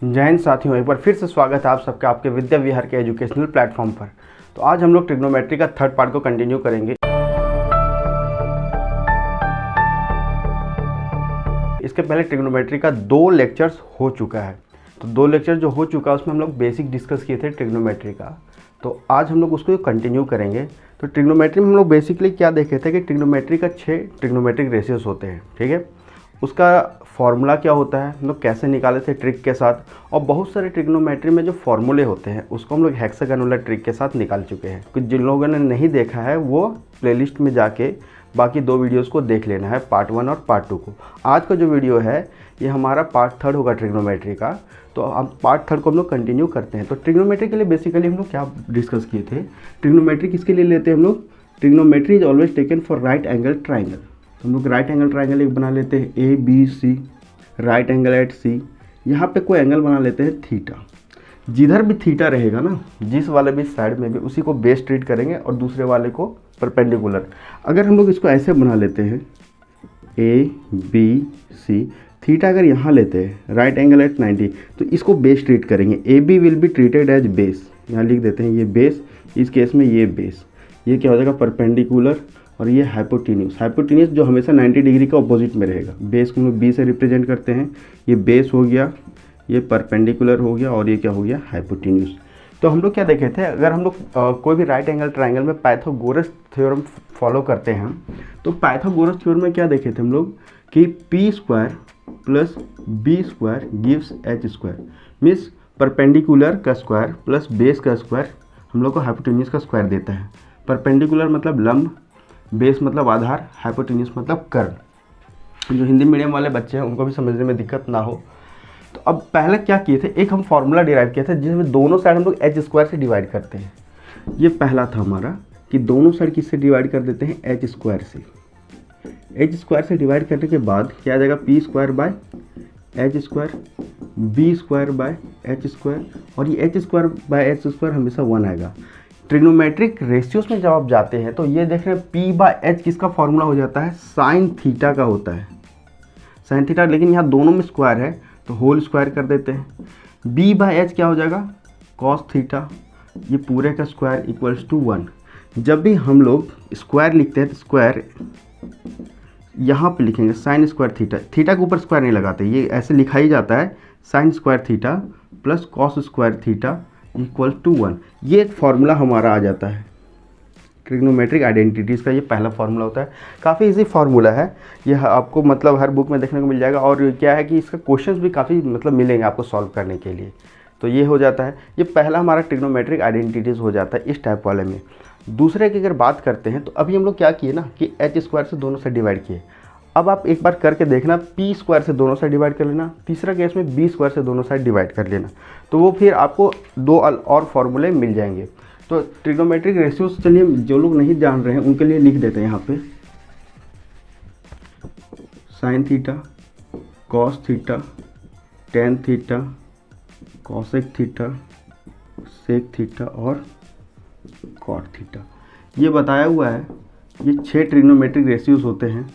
जय हिंद साथियों, एक बार फिर से स्वागत है आप सबका आपके विद्या विहार के एजुकेशनल प्लेटफॉर्म पर। तो आज हम लोग ट्रिग्नोमेट्री का थर्ड पार्ट को कंटिन्यू करेंगे। इसके पहले ट्रिग्नोमेट्री का 2 लेक्चर्स हो चुका है। तो 2 लेक्चर जो हो चुका है उसमें हम लोग बेसिक डिस्कस किए थे ट्रिग्नोमेट्री का। तो आज हम लोग उसको कंटिन्यू करेंगे। तो ट्रिग्नोमेट्री में हम लोग बेसिकली क्या देखे थे कि ट्रिग्नोमेट्री का 6 ट्रिग्नोमेट्रिक रेशियोज होते हैं, ठीक है। उसका फॉर्मूला क्या होता है, हम लोग कैसे निकाले थे ट्रिक के साथ, और बहुत सारे ट्रिग्नोमेट्री में जो फॉर्मूले होते हैं उसको हम लोग हेक्सागोनल ट्रिक के साथ निकाल चुके हैं। कुछ जिन लोगों ने नहीं देखा है वो प्लेलिस्ट में जाके बाकी 2 वीडियोस को देख लेना है, पार्ट 1 और पार्ट 2 को। आज का जो वीडियो है ये हमारा पार्ट 3 होगा ट्रिग्नोमेट्री का। तो अब पार्ट 3 को हम लोग कंटिन्यू करते हैं। तो ट्रिग्नोमेट्री के लिए बेसिकली हम लोग क्या डिस्कस किए थे, ट्रिग्नोमेट्री किसके लिए लेते हैं हम लोग, trigonometry is always taken for right angle triangle. तो हम लोग राइट एंगल ट्राइंगल एक बना लेते हैं ABC, right angle at C। यहाँ पे कोई एंगल बना लेते हैं थीटा। जिधर भी थीटा रहेगा ना, जिस वाले भी साइड में भी, उसी को बेस ट्रीट करेंगे और दूसरे वाले को परपेंडिकुलर। अगर हम लोग इसको ऐसे बना लेते हैं ABC, थीटा अगर यहाँ लेते हैं राइट एंगल एट 90, तो इसको बेस ट्रीट करेंगे। AB will be treated as base, यहाँ लिख देते हैं ये बेस, इस केस में ये बेस, ये क्या हो जाएगा परपेंडिकुलर, और ये हाइपोटेन्यूस। हाइपोटेन्यूस जो हमेशा 90 डिग्री का ऑपोजिट में रहेगा। बेस को हम लोग B से रिप्रेजेंट करते हैं, ये बेस हो गया, ये परपेंडिकुलर हो गया, और ये क्या हो गया हाइपोटेन्यूस। तो हम लोग क्या देखे थे, अगर हम लोग कोई भी राइट एंगल ट्राइंगल में पाइथागोरस थ्योरम फॉलो करते हैं, तो पाइथागोरस थ्योरम में क्या देखे थे हम लोग कि P² plus B² gives H², means perpendicular का स्क्वायर प्लस बेस का स्क्वायर हम लोग को हाइपोटेन्यूस का स्क्वायर देता है। परपेंडिकुलर मतलब लंब, बेस मतलब आधार, हाइपोटेन्यूस मतलब कर्ण। जो हिंदी मीडियम वाले बच्चे हैं उनको भी समझने में दिक्कत ना हो। तो अब पहले क्या किए थे, एक हम फॉर्मूला डिराइव किया था जिसमें दोनों साइड हम लोग H² से डिवाइड करते हैं। ये पहला था हमारा कि दोनों साइड किससे डिवाइड कर देते हैं, H² से। H² से डिवाइड करने के बाद क्या आ जाएगा, P² bye H², B² bye H², और ये H² बाय H² हमेशा 1 आएगा। ट्रिग्नोमेट्रिक रेशियोज में जब आप जाते हैं तो ये देख रहे हैं P/H किसका फॉर्मूला हो जाता है, साइन थीटा का होता है, साइन थीटा। लेकिन यहाँ दोनों में स्क्वायर है तो होल स्क्वायर कर देते हैं। B/H क्या हो जाएगा, कॉस थीटा, ये पूरे का स्क्वायर इक्वल्स टू 1। जब भी हम लोग स्क्वायर लिखते हैं तो स्क्वायर यहाँ पे लिखेंगे साइन स्क्वायर थीटा, थीटा के ऊपर स्क्वायर नहीं लगाते, ये ऐसे लिखा ही जाता है sine square theta plus cos square theta equal to 1। ये एक फार्मूला हमारा आ जाता है। ट्रिग्नोमेट्रिक आइडेंटिटीज़ का ये पहला फार्मूला होता है। काफ़ी इजी फार्मूला है, ये आपको मतलब हर बुक में देखने को मिल जाएगा। और क्या है कि इसका क्वेश्चंस भी काफ़ी मतलब मिलेंगे आपको सॉल्व करने के लिए। तो ये हो जाता है, ये पहला हमारा ट्रिग्नोमेट्रिक आइडेंटिटीज़ हो जाता है इस टाइप वाले में। दूसरे की अगर बात करते हैं तो अभी हम लोग क्या किए ना कि H² से दोनों से डिवाइड किए। अब आप एक बार करके देखना, P² से दोनों साइड डिवाइड कर लेना, तीसरा केस में B² से दोनों साइड डिवाइड कर लेना, तो वो फिर आपको 2 और फॉर्मूले मिल जाएंगे। तो ट्रिग्नोमेट्रिक रेशियोज चलिए जो लोग नहीं जान रहे हैं उनके लिए लिख देते हैं यहाँ पे, sine theta, cos theta, tan theta, cosec theta, sec theta और कॉट थीटा। ये बताया हुआ है, ये 6 ट्रिग्नोमेट्रिक रेशियोज होते हैं।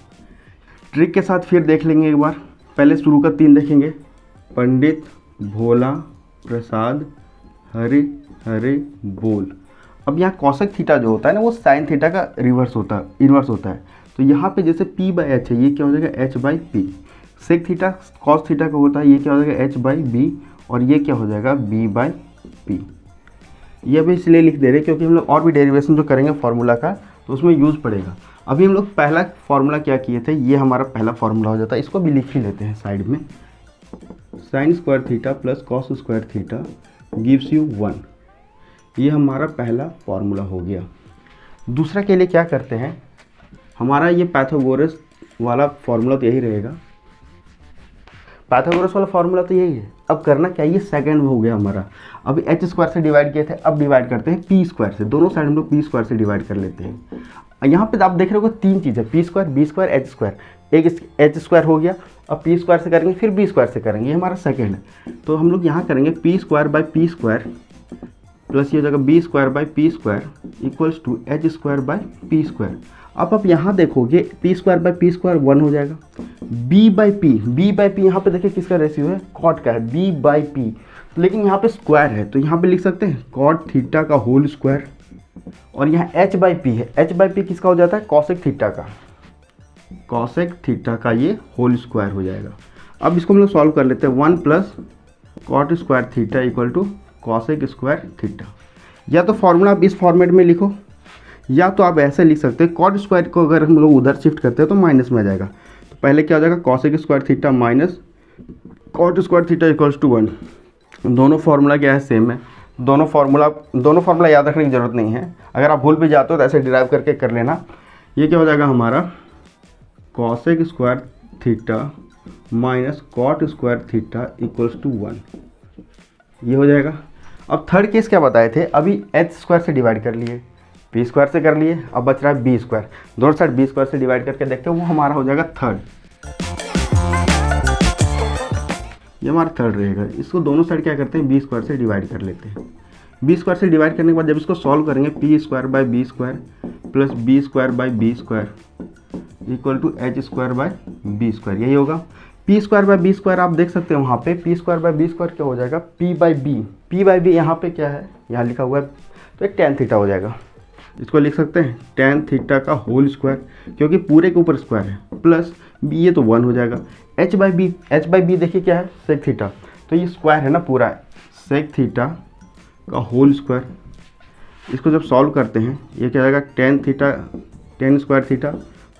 ट्रिक के साथ फिर देख लेंगे एक बार। पहले शुरू का 3 देखेंगे, पंडित, भोला, प्रसाद, हरे हरे बोल। अब यहाँ कॉसेक थीटा जो होता है ना वो साइन थीटा का रिवर्स होता है, इन्वर्स होता है। तो यहाँ पे जैसे P/H है, ये क्या हो जाएगा H/P। Sec theta cos theta का होता है, ये क्या हो जाएगा H/B, और ये क्या हो जाएगा B/P। ये भी इसलिए लिख दे रहे हैं क्योंकि हम लोग और भी डेरिवेशन जो करेंगे फार्मूला का तो उसमें यूज़ पड़ेगा। अभी हम लोग पहला फार्मूला क्या किए थे, ये हमारा पहला फार्मूला हो जाता है, इसको भी लिख ही लेते हैं साइड में। Sign square theta plus cos square theta gives you 1। ये हमारा पहला फार्मूला हो गया। दूसरा के लिए क्या करते हैं, हमारा ये पाइथागोरस वाला फार्मूला तो यही रहेगा, पाइथागोरस वाला फार्मूला तो यही है। अब करना क्या, ये सेकंड हो गया हमारा। अभी H² से डिवाइड किए थे, अब डिवाइड करते हैं P² से। दोनों साइड हम लोग P² से डिवाइड कर लेते हैं। यहाँ पे आप देख रहे हो 3 चीज़ है, P² B² H²। एक H² हो गया, अब P² से करेंगे फिर B² से करेंगे, ये हमारा सेकंड है। तो हम लोग यहाँ करेंगे P² बाई P² प्लस ये हो जाएगा B² by P² equals to H² by P²। अब आप यहाँ देखोगे P square by P square 1 हो जाएगा। बी बाई पी यहाँ पे देखिए किसका रेशियो है, कॉट का है, बी बाई पी, लेकिन यहाँ पे स्क्वायर है तो यहाँ पे लिख सकते हैं कॉट थीटा का होल स्क्वायर। और यहाँ एच बाई पी है, एच बाई पी किसका हो जाता है, कॉसेक थीटा का, कॉसेक थीटा का ये होल स्क्वायर हो जाएगा। अब इसको हम लोग सॉल्व कर लेते हैं, 1 plus cot square theta equal to cosec square theta. या तो फॉर्मूला आप इस फॉर्मेट में लिखो या तो आप ऐसे लिख सकते हैं, कॉट स्क्वायर को अगर हम लोग उधर शिफ्ट करते हैं तो माइनस में आ जाएगा। तो पहले क्या हो जाएगा, cosec square theta minus cot square theta equals to 1। दोनों फार्मूला क्या है, सेम है। दोनों फार्मूला याद रखने की ज़रूरत नहीं है, अगर आप भूल भी जाते हो तो ऐसे डिराइव करके कर लेना। ये क्या हो जाएगा हमारा, cosec square theta minus cot square theta equals to 1, ये हो जाएगा। अब थर्ड केस क्या बताए थे, अभी एच स्क्वायर से डिवाइड कर लिए, पी स्क्वायर से कर लिए, अब बच रहा है बी स्क्वायर, दोनों साइड बी स्क्वायर से डिवाइड करके देखते हैं, वो हमारा हो जाएगा थर्ड, ये हमारा थर्ड रहेगा। इसको दोनों साइड क्या करते हैं, बी स्क्वायर से डिवाइड कर लेते हैं। बी स्क्वायर से डिवाइड करने के बाद जब इसको सॉल्व करेंगे, P square by B square plus B square by B square equal to H square by B square, यही होगा। P square by B square आप देख सकते हैं वहाँ पे, P square by B square क्या हो जाएगा, पी बाई बी यहाँ पे क्या है, यहाँ लिखा हुआ है तो एक टेन थीटा हो जाएगा। इसको लिख सकते हैं टेन थीटा का होल स्क्वायर, क्योंकि पूरे के ऊपर स्क्वायर है, प्लस बी, ये तो 1 हो जाएगा। एच बाई बी देखिए क्या है, सेक थीटा, तो ये स्क्वायर है ना पूरा, सेक थीटा का होल स्क्वायर। इसको जब सॉल्व करते हैं ये क्या आएगा, tan square theta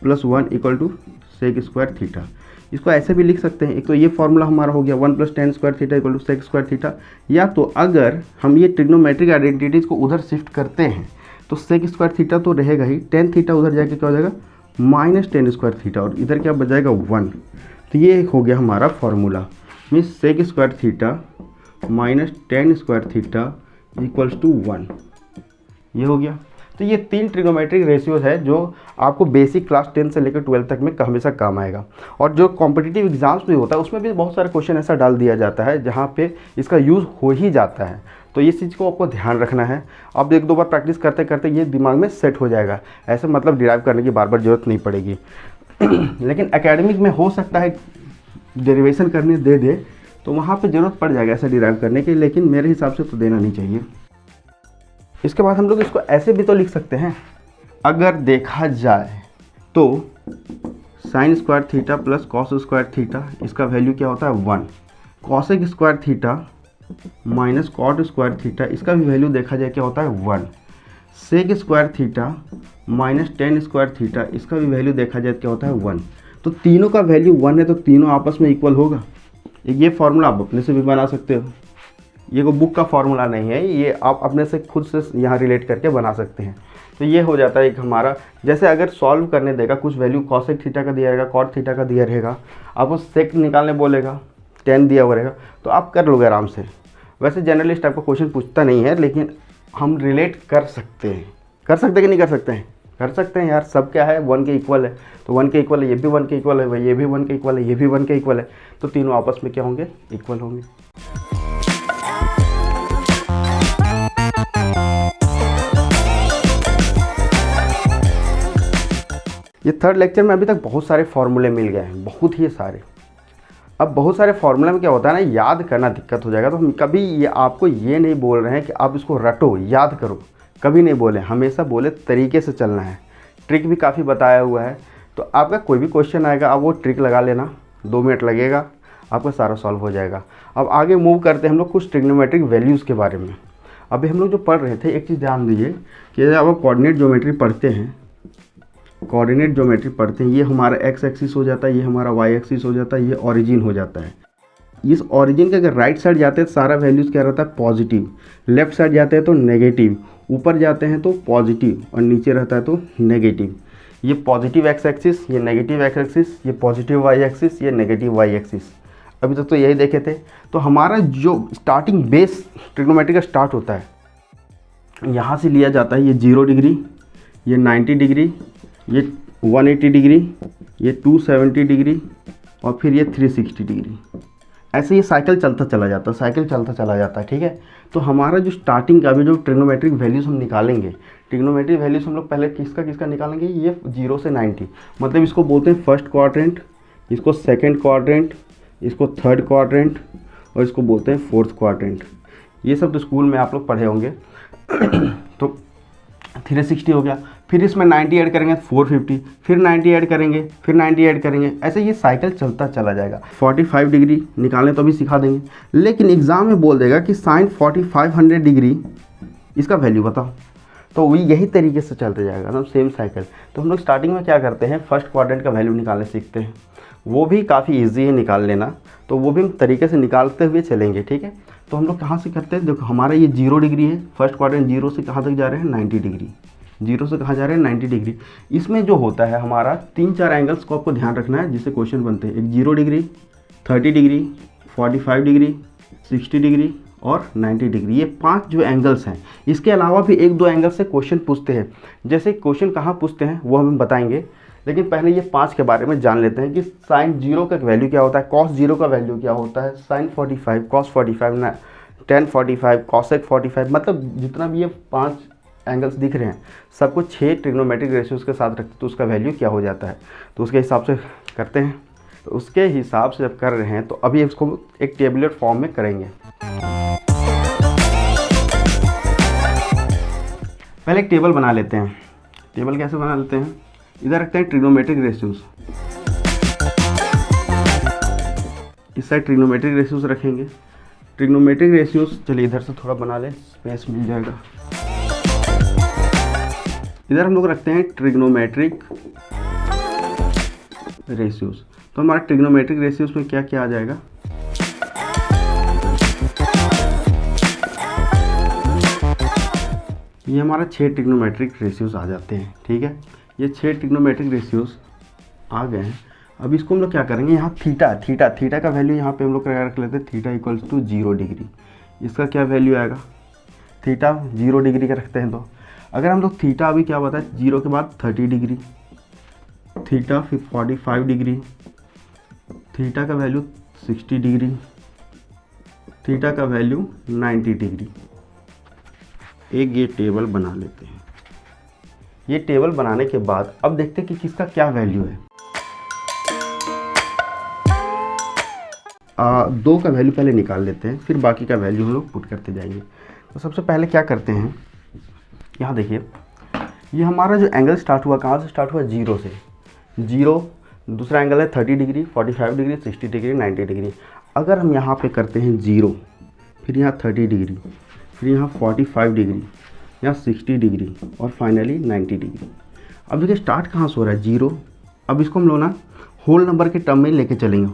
plus 1 equal to sec square theta. इसको ऐसे भी लिख सकते हैं, एक तो ये फॉर्मूला हमारा हो गया 1 plus tan square theta equal to sec square theta, या तो अगर हम ये ट्रिग्नोमेट्रिक आइडेंटिटीज़ को उधर शिफ्ट करते हैं तो सेक स्क्वायर थीटा तो रहेगा ही, टेन थीटा उधर जाके क्या हो जाएगा, माइनस टेन स्क्वायर थीटा, और इधर क्या बच जाएगा 1। तो ये हो गया हमारा formula, means sec square theta minus tan square theta equals to 1, ये हो गया। तो ये 3 ट्रिग्नोमेट्रिक रेशियोज है जो आपको बेसिक क्लास 10 से लेकर 12 तक में हमेशा काम आएगा। और जो कॉम्पिटिटिव एग्जाम्स में होता है उसमें भी बहुत सारे क्वेश्चन ऐसा डाल दिया जाता है जहाँ पे इसका यूज़ हो ही जाता है, तो ये चीज़ को आपको ध्यान रखना है। अब 1-2 बार प्रैक्टिस करते करते ये दिमाग में सेट हो जाएगा, ऐसे मतलब डिराइव करने की बार बार ज़रूरत नहीं पड़ेगी। लेकिन एकेडमिक में हो सकता है डेरिवेशन करने दे तो वहाँ पे ज़रूरत पड़ जाएगा ऐसा डिराइव करने की, लेकिन मेरे हिसाब से तो देना नहीं चाहिए। इसके बाद हम लोग इसको ऐसे भी तो लिख सकते हैं, अगर देखा जाए तो sine square theta plus cos square theta, इसका वैल्यू क्या होता है 1। Cosec square theta minus cot square theta, इसका भी वैल्यू देखा जाए क्या होता है 1। Sec square theta minus tan square theta, इसका भी वैल्यू देखा जाए क्या होता है 1। तो तीनों का वैल्यू 1 है तो तीनों आपस में इक्वल होगा। ये फार्मूला आप अपने से भी बना सकते हो, ये कोई बुक का फार्मूला नहीं है, ये आप अपने से खुद से यहाँ रिलेट करके बना सकते हैं। तो ये हो जाता है एक हमारा, जैसे अगर सॉल्व करने देगा कुछ वैल्यू कॉसेक थीटा का दिया रहेगा, कॉट थीटा का दिया रहेगा, आपको सेक निकालने बोलेगा, 10 दिया हुआ रहेगा, तो आप कर लोगे आराम से। वैसे जनरलिस्ट आपको क्वेश्चन पूछता नहीं है, लेकिन हम रिलेट कर सकते हैं कि नहीं कर सकते हैं, कर सकते हैं यार। सब क्या है, 1 के इक्वल है, तो 1 के इक्वल है, ये भी 1 के इक्वल है, ये भी 1 के इक्वल है, ये भी 1 के इक्वल है, तो तीनों आपस में क्या होंगे, इक्वल होंगे। ये थर्ड लेक्चर में अभी तक बहुत सारे फार्मूले मिल गए हैं, बहुत ही सारे। अब बहुत सारे फार्मूले में क्या होता है ना, याद करना दिक्कत हो जाएगा, तो हम कभी ये आपको ये नहीं बोल रहे हैं कि आप इसको रटो, याद करो, कभी नहीं बोले, हमेशा बोले तरीके से चलना है। ट्रिक भी काफ़ी बताया हुआ है, तो आपका कोई भी क्वेश्चन आएगा आप वो ट्रिक लगा लेना, 2 मिनट लगेगा, आपका सारा सॉल्व हो जाएगा। अब आगे मूव करते हैं हम लोग कुछ ट्रिग्नोमेट्रिक वैल्यूज़ के बारे में। अभी हम लोग जो पढ़ रहे थे, एक चीज़ ध्यान दीजिए कि जब आप कोऑर्डिनेट ज्योमेट्री पढ़ते हैं, ये हमारा एक्स एक्सिस हो जाता है, ये हमारा वाई एक्सिस हो जाता है, ये ओरिजिन हो जाता है। इस ओरिजिन के अगर राइट साइड जाते हैं तो सारा वैल्यूज़ क्या रहता है, पॉजिटिव, लेफ्ट साइड जाते हैं तो नेगेटिव, ऊपर जाते हैं तो पॉजिटिव और नीचे रहता है तो नेगेटिव। ये पॉजिटिव एक्स एक्सिस, ये नेगेटिव एक्स एक्सिस, ये पॉजिटिव वाई एक्सिस, ये नेगेटिव वाई एक्सिस। अभी तक तो यही देखे थे। तो हमारा जो स्टार्टिंग बेस ट्रिग्नोमेट्री का स्टार्ट होता है, यहाँ से लिया जाता है, ये 0 डिग्री, ये 90 डिग्री, ये 180 डिग्री, ये 270 डिग्री और फिर ये 360 डिग्री। ऐसे ये साइकिल चलता चला जाता है, ठीक है। तो हमारा जो स्टार्टिंग का अभी जो ट्रिग्नोमेट्रिक वैल्यूज़ हम निकालेंगे, ट्रिग्नोमेट्री वैल्यूज हम लोग पहले किसका किसका निकालेंगे, ये 0 से 90, मतलब इसको बोलते हैं फर्स्ट क्वाड्रेंट, इसको सेकंड क्वाड्रेंट, इसको थर्ड क्वाड्रेंट और इसको बोलते हैं फोर्थ क्वाड्रेंट। ये सब तो स्कूल में आप लोग पढ़े होंगे। तो 360 हो गया, फिर इसमें 90 ऐड करेंगे 450, फिर 90 ऐड करेंगे, फिर 90 ऐड करेंगे, ऐसे ये साइकिल चलता चला जाएगा। 45 डिग्री निकालने तो अभी सिखा देंगे, लेकिन एग्जाम में बोल देगा कि साइन 4500 डिग्री इसका वैल्यू बताओ, तो वही यही तरीके से चलते जाएगा ना, सेम साइकिल। तो हम लोग स्टार्टिंग में क्या करते हैं, फर्स्ट क्वाड्रेंट का वैल्यू निकालने सीखते हैं, वो भी काफ़ी ईजी है निकाल लेना, तो वो भी हम तरीके से निकालते हुए चलेंगे, ठीक है। तो हम लोग कहाँ से करते हैं, देखो हमारा ये 0 डिग्री है, फर्स्ट क्वाड्रेंट 0 से कहाँ तक जा रहे हैं 90 डिग्री, 0 से कहाँ जा रहे हैं 90 डिग्री। इसमें जो होता है हमारा 3-4 एंगल्स को आपको ध्यान रखना है जिससे क्वेश्चन बनते हैं, एक 0 डिग्री, 30 डिग्री, 45 डिग्री, 60 डिग्री और 90 डिग्री, ये 5 जो एंगल्स हैं। इसके अलावा भी 1-2 एंगल से क्वेश्चन पूछते हैं, जैसे क्वेश्चन कहाँ पूछते हैं वो हम बताएंगे, लेकिन पहले ये 5 के बारे में जान लेते हैं कि साइन 0 का वैल्यू क्या होता है, कॉस 0 का वैल्यू क्या होता है, साइन 45, कॉस 45, टेन 45, कॉसेक 45, मतलब जितना भी ये 5 एंगल्स दिख रहे हैं सबको 6 ट्रिग्नोमेट्रिक रेशियोज के साथ रखते तो उसका वैल्यू क्या हो जाता है, तो उसके हिसाब से करते हैं। तो उसके हिसाब से जब कर रहे हैं तो अभी इसको एक टेबुलर फॉर्म में करेंगे। पहले एक टेबल बना लेते हैं। टेबल कैसे बना लेते हैं, इधर रखते हैं ट्रिग्नोमेट्रिक रेशियोज, इस साइड ट्रिग्नोमेट्रिक रेशियोज रखेंगे। ट्रिग्नोमेट्रिक रेशियोज, चलिए इधर से थोड़ा बना ले, स्पेस मिल जाएगा। इधर हम लोग रखते हैं ट्रिग्नोमेट्रिक रेशियोज, तो हमारा ट्रिग्नोमेट्रिक रेशियोज में क्या क्या आ जाएगा, ये हमारा 6 ट्रिग्नोमेट्रिक रेशियोज आ जाते हैं, ठीक है। ये 6 ट्रिग्नोमेट्रिक रेशियोज आ गए हैं। अब इसको हम लोग क्या करेंगे, यहाँ थीटा का वैल्यू यहाँ पे हम लोग रख लेते हैं, थीटा इक्वल्स टू 0 डिग्री। इसका क्या वैल्यू आएगा, थीटा 0 डिग्री का रखते हैं, तो अगर हम लोग थीटा अभी क्या बताए 0 के बाद 30 डिग्री, थीटा फिर 45 डिग्री, थीटा का वैल्यू 60 डिग्री, थीटा का वैल्यू 90 डिग्री। एक ये टेबल बना लेते हैं। ये टेबल बनाने के बाद अब देखते हैं कि किसका क्या वैल्यू है। 2 का वैल्यू पहले निकाल लेते हैं, फिर बाकी का वैल्यू हम लोग पुट करते जाएंगे। तो सबसे पहले क्या करते हैं, यहाँ देखिए ये हमारा जो एंगल स्टार्ट हुआ कहाँ से स्टार्ट हुआ, 0 से। 0 दूसरा एंगल है 30 डिग्री, 45 डिग्री, 60 डिग्री, 90 डिग्री। अगर हम यहाँ पे करते हैं 0, फिर यहाँ 30 डिग्री, फिर यहाँ 45 डिग्री, यहाँ 60 डिग्री और फाइनली 90 डिग्री। अब देखिए स्टार्ट कहाँ से हो रहा है, 0। अब इसको हम लोग ना होल नंबर के टर्म में लेके चलेंगे।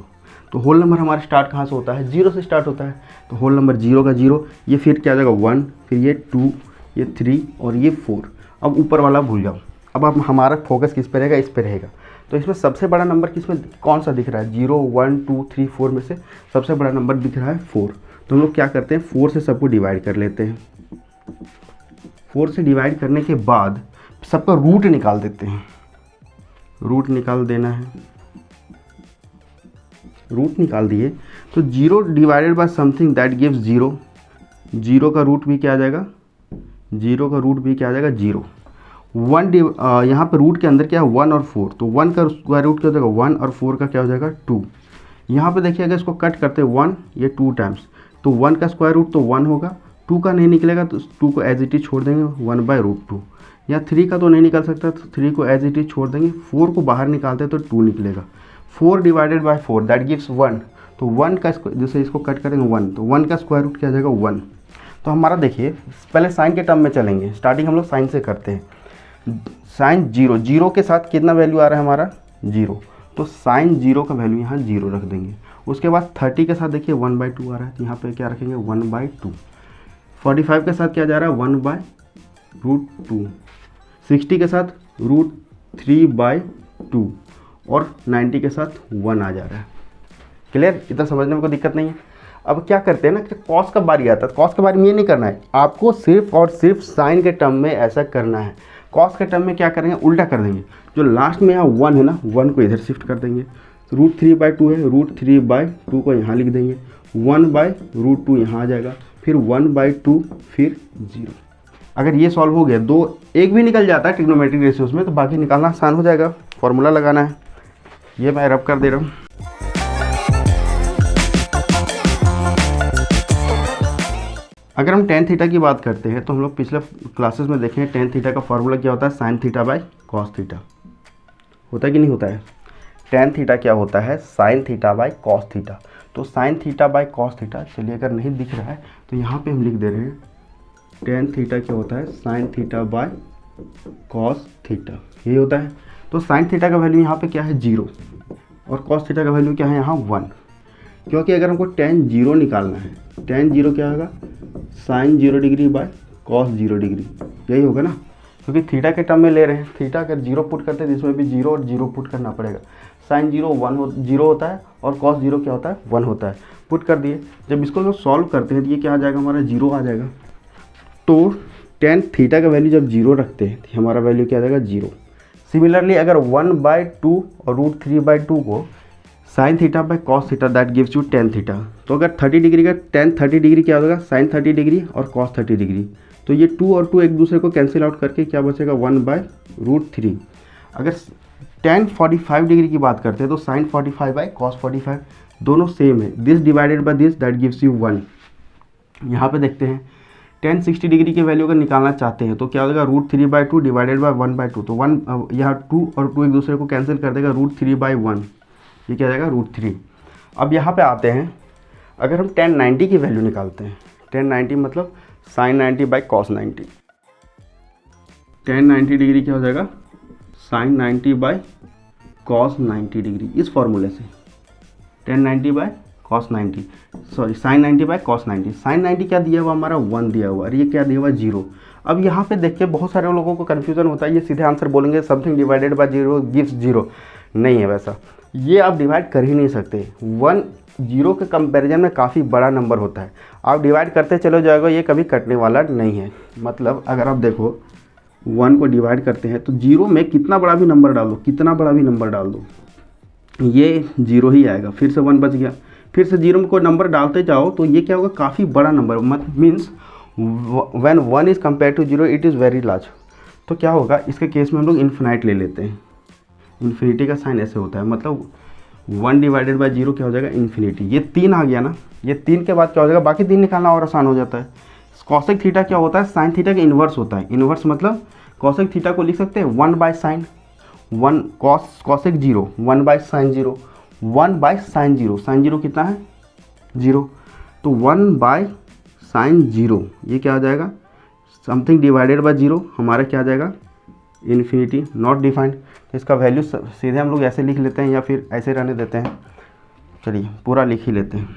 तो होल नंबर हमारा स्टार्ट कहाँ से होता है, 0 से स्टार्ट होता है। तो होल नंबर 0 का 0, ये फिर क्या आ जाएगा 1, फिर ये 2, ये 3 और ये 4। अब ऊपर वाला भूल जाओ, अब हमारा फोकस किस पे रहेगा, इस पे रहेगा। तो इसमें सबसे बड़ा नंबर किसमें कौन सा दिख रहा है, 0, 1, 2, 3, 4 में से सबसे बड़ा नंबर दिख रहा है 4। तो हम लोग क्या करते हैं, 4 से सबको डिवाइड कर लेते हैं। 4 से डिवाइड करने के बाद सबका रूट निकाल देते हैं। रूट निकाल देना है, रूट निकाल दिए तो 0 divided by something that gives 0। 0 का रूट भी क्या आ जाएगा, 0 का रूट भी क्या आ जाएगा 0। 1 यहाँ पे रूट के अंदर क्या है 1 और 4, तो 1 का स्क्वायर रूट क्या हो जाएगा 1 और 4 का क्या हो जाएगा 2। यहाँ पे देखिए अगर इसको कट करते हैं 1 ये 2 टाइम्स, तो 1 का स्क्वायर रूट तो 1 होगा, 2 का नहीं निकलेगा तो 2 को एज इट इज छोड़ देंगे 1/√2। यहाँ 3 का तो नहीं निकल सकता तो 3 को एज इट इज छोड़ देंगे, 4 को बाहर निकालते हैं तो 2 निकलेगा। 4 डिवाइडेड बाय 4 दैट गिव्स 1, तो 1 का जैसे इसको कट करेंगे 1, तो 1 का स्क्वायर रूट क्या आ जाएगा 1। तो हमारा देखिए पहले साइन के टर्म में चलेंगे, स्टार्टिंग हम लोग साइन से करते हैं। साइन 0 के साथ कितना वैल्यू आ रहा है हमारा 0, तो साइन 0 का वैल्यू यहाँ 0 रख देंगे। उसके बाद 30 के साथ देखिए 1/2 आ रहा है, तो यहाँ पे क्या रखेंगे 1/2। 45 के साथ क्या जा रहा है 1/√2। 60 के साथ √3/2 और 90 के साथ 1 आ जा रहा है। क्लियर, इतना समझने में कोई दिक्कत नहीं है। अब क्या करते हैं ना कि कॉस का बारी आता है, कॉस के बारे में ये नहीं करना है आपको, सिर्फ और सिर्फ साइन के टर्म में ऐसा करना है। कॉस के टर्म में क्या करेंगे, उल्टा कर देंगे। जो लास्ट में यहाँ 1 है ना, 1 को इधर शिफ्ट कर देंगे। √3/2 है, √3/2 को यहाँ लिख देंगे, 1/√2 यहाँ आ जाएगा, फिर 1/2 फिर 0। अगर ये सॉल्व हो गया, दो एक भी निकल जाता है ट्रिग्नोमेट्रिक रेशियोज में, तो बाकी निकालना आसान हो जाएगा। फॉर्मूला लगाना है, ये मैं रब कर दे रहा हूँ। अगर हम टेन थीटा की बात करते हैं तो हम लोग पिछले क्लासेस में देखें टेन थीटा का फॉर्मूला क्या होता है, sine theta by cos theta. होता है कि नहीं होता है? टेन थीटा क्या होता है, sine theta by cos theta. तो sine theta by cos theta, चलिए अगर नहीं दिख रहा है तो यहाँ पे हम लिख दे रहे हैं टेन थीटा क्या होता है, sine theta by cos theta, यही होता है। तो साइन थीटा का वैल्यू यहाँ पे क्या है, 0, और कॉस थीटा का वैल्यू क्या है यहाँ 1, क्योंकि अगर हमको टेन 0 निकालना है, टेन 0 क्या होगा, sine 0 degree by cos 0 degree, यही होगा ना, क्योंकि थीटा के टर्म में ले रहे हैं। थीटा अगर 0 पुट करते हैं तो इसमें भी 0 और 0 पुट करना पड़ेगा। साइन 0 होता है और कॉस 0 क्या होता है, 1 होता है। पुट कर दिए, जब इसको हम सॉल्व करते हैं तो ये क्या आ जाएगा, हमारा 0 आ जाएगा। तो टेन थीटा का वैल्यू जब 0 रखते हैं तो हमारा वैल्यू क्या आ जाएगा, 0। सिमिलरली अगर 1/2 और √3/2 को sign theta by cos theta, that gives you tan theta. तो अगर 30 डिग्री का टेन 30 डिग्री क्या होगा, साइन 30 डिग्री और कॉस 30 डिग्री। तो ये 2 और 2 एक दूसरे को कैंसिल आउट करके क्या बचेगा, 1/√3। अगर टेन 45 डिग्री की बात करते हैं तो साइन 45 बाय कॉस 45 दोनों सेम है। This divided by this, that gives you 1। यहाँ पे देखते हैं टेन 60 डिग्री की वैल्यू अगर निकालना चाहते हैं तो क्या होगा, √3/2 डिवाइडेड बाय 1/2। तो 1 यहाँ 2 और 2 एक दूसरे को कैंसिल कर देगा, √3/1, ये क्या जाएगा, √3। अब यहाँ पे आते हैं, अगर हम टेन 90 की वैल्यू निकालते हैं, टेन 90 मतलब sine 90 by cos 90, tan 90 degree क्या हो जाएगा, साइन 90 बाय कॉस 90 डिग्री, इस फॉर्मूले से tan 90 by cos 90, sorry sine 90 by cos 90। Sine 90 क्या दिया हुआ, हमारा 1 दिया हुआ, और ये क्या दिया हुआ, 0। अब यहाँ पे देखिए बहुत सारे लोगों को कन्फ्यूजन होता है, ये सीधे आंसर बोलेंगे समथिंग डिवाइडेड बाय 0 गिव्स 0। नहीं है वैसा, ये आप डिवाइड कर ही नहीं सकते। 1 0 के कंपैरिजन में काफ़ी बड़ा नंबर होता है, आप डिवाइड करते चले जाएगा, ये कभी कटने वाला नहीं है। मतलब अगर आप देखो 1 को डिवाइड करते हैं तो 0 में कितना बड़ा भी नंबर डाल दो, कितना बड़ा भी नंबर डाल दो, ये 0 ही आएगा। फिर से 1 बच गया, फिर से 0 में कोई नंबर डालते जाओ तो ये क्या होगा, काफ़ी बड़ा number, means when 1 is compare to 0 it is very large. तो क्या होगा, इसके केस में हम लोग इन्फिनाइट ले लेते हैं। इन्फिनिटी का साइन ऐसे होता है, मतलब 1 डिवाइडेड बाय 0 क्या हो जाएगा, इन्फिनिटी। ये 3 आ गया ना, ये 3 के बाद क्या हो जाएगा, बाकी 3 निकालना और आसान हो जाता है। कॉसेक थीटा क्या होता है, साइन थीटा का इन्वर्स होता है। इन्वर्स मतलब कॉसेक थीटा को लिख सकते हैं 1/sin 1 cosec 0, 1/sin 0, 1/sin 0, sign 0 कितना है, 0। तो 1/sin 0 ये क्या हो जाएगा, समथिंग डिवाइडेड बाय 0, हमारा क्या आ जाएगा, इन्फिनिटी, नॉट डिफाइंड। तो इसका वैल्यू सीधे हम लोग ऐसे लिख लेते हैं या फिर ऐसे रहने देते हैं, चलिए पूरा लिख ही लेते हैं।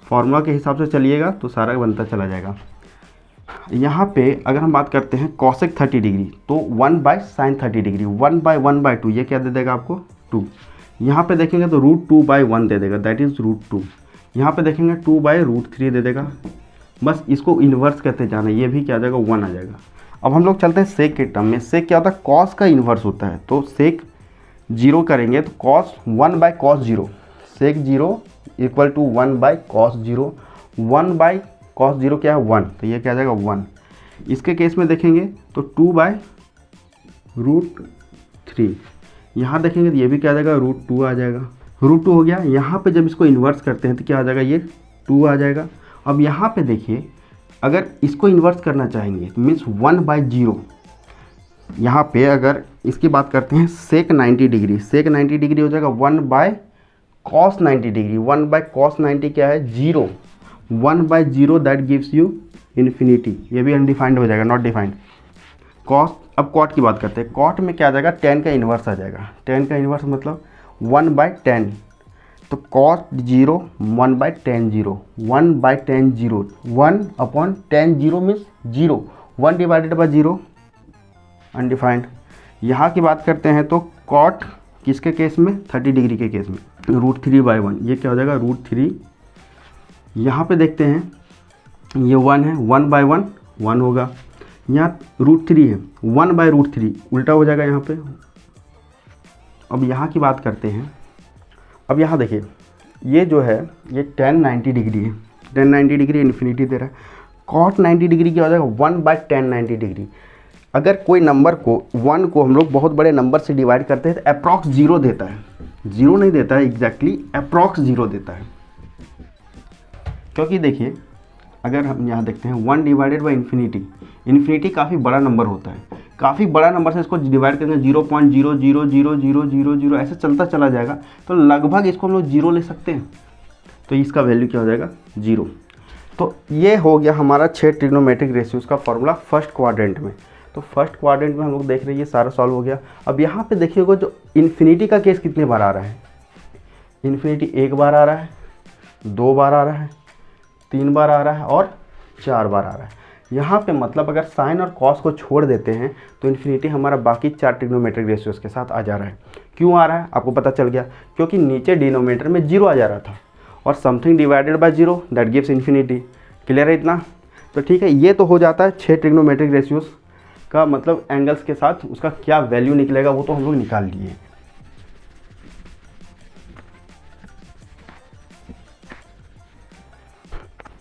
फॉर्मूला के हिसाब से चलिएगा तो सारा बनता चला जाएगा। यहाँ पे अगर हम बात करते हैं कॉसेक 30 डिग्री तो 1/sin 30 डिग्री, 1/1/2 ये क्या दे देगा आपको, 2। यहाँ पे देखेंगे तो √2/1 दे देगा, दैट इज़ √2। यहाँ पे देखेंगे 2/√3 दे देगा। बस इसको इन्वर्स करते जाना, ये भी क्या आ जाएगा, 1 आ जाएगा। अब हम लोग चलते हैं सेक के टर्म में। सेक क्या होता है, कॉस का इन्वर्स होता है। तो सेक 0 करेंगे तो cos 1/cos 0, sec 0 equal to 1/cos 0, 1/cos 0 क्या है, 1, तो ये क्या आ जाएगा 1। इसके केस में देखेंगे तो 2/√3, यहाँ देखेंगे तो ये भी क्या आ जाएगा, √2 आ जाएगा, √2 हो गया। यहाँ पे जब इसको इन्वर्स करते हैं तो क्या आ जाएगा, ये 2 आ जाएगा। अब यहाँ पे देखिए अगर इसको इन्वर्स करना चाहेंगे तो मीन्स 1/0, यहाँ पे अगर इसकी बात करते हैं सेक 90 डिग्री, सेक 90 डिग्री हो जाएगा 1/cos 90 डिग्री, 1/cos 90 क्या है, 0, 1/0 दैट गिव्स यू इन्फिनिटी, ये भी अनडिफाइंड हो जाएगा, नॉट डिफाइंड। कॉस, अब कॉट की बात करते हैं, कॉट में क्या आ जाएगा, tan का इन्वर्स आ जाएगा। tan का इन्वर्स मतलब 1/10, तो cos 0 1/tan 0, 1/tan 0, 1/tan 0 means 0, 1 divided by 0 undefined. यहाँ की बात करते हैं तो cot किसके केस में, 30 डिग्री के केस में, √3/1, ये क्या हो जाएगा, √3। यहाँ पे देखते हैं ये 1 है, 1/1 1 होगा, यहाँ √3 है, 1/√3 उल्टा हो जाएगा यहाँ पे। अब यहाँ की बात करते हैं, अब यहाँ देखिए ये जो है ये tan 90 डिग्री है, tan 90 डिग्री इन्फिनिटी दे रहा है। कॉट 90 डिग्री क्या हो जाएगा 1/10 90 डिग्री। अगर कोई नंबर को 1 को हम लोग बहुत बड़े नंबर से डिवाइड करते हैं तो अप्रॉक्स 0 देता है, 0 नहीं देता है एग्जैक्टली, अप्रॉक्स 0 देता है। क्योंकि देखिए अगर हम यहाँ देखते हैं 1 डिवाइडेड बाई इन्फिनिटी, इन्फिनिटी काफ़ी बड़ा नंबर होता है, काफ़ी बड़ा नंबर से इसको डिवाइड करेंगे 0.00000 ऐसे चलता चला जाएगा, तो लगभग इसको हम लोग 0 ले सकते हैं, तो इसका वैल्यू क्या हो जाएगा 0। तो ये हो गया हमारा 6 ट्रिग्नोमेट्रिक रेशियोज़ का फॉर्मूला फर्स्ट क्वाड्रेंट में। तो फर्स्ट क्वाड्रेंट में हम लोग देख रहे हैं ये सारा सॉल्व हो गया। अब यहाँ पे देखिएगा जो इन्फिनिटी का केस कितने बार आ रहा है, इन्फिनिटी 1 बार आ रहा है, 2 बार आ रहा है, 3 बार आ रहा है और 4 बार आ रहा है। यहाँ पे मतलब अगर साइन और कॉस को छोड़ देते हैं तो इन्फिनिटी हमारा बाकी 4 ट्रिग्नोमेट्रिक रेशियोज़ के साथ आ जा रहा है। क्यों आ रहा है आपको पता चल गया, क्योंकि नीचे डिनोमिनेटर में 0 आ जा रहा था और something divided by 0 that gives infinity. Clear है इतना? तो ठीक है, ये तो हो जाता है 6 ट्रिग्नोमेट्रिक रेशियोज़ का मतलब एंगल्स के साथ उसका क्या वैल्यू निकलेगा वो तो हम लोग निकाल लिए।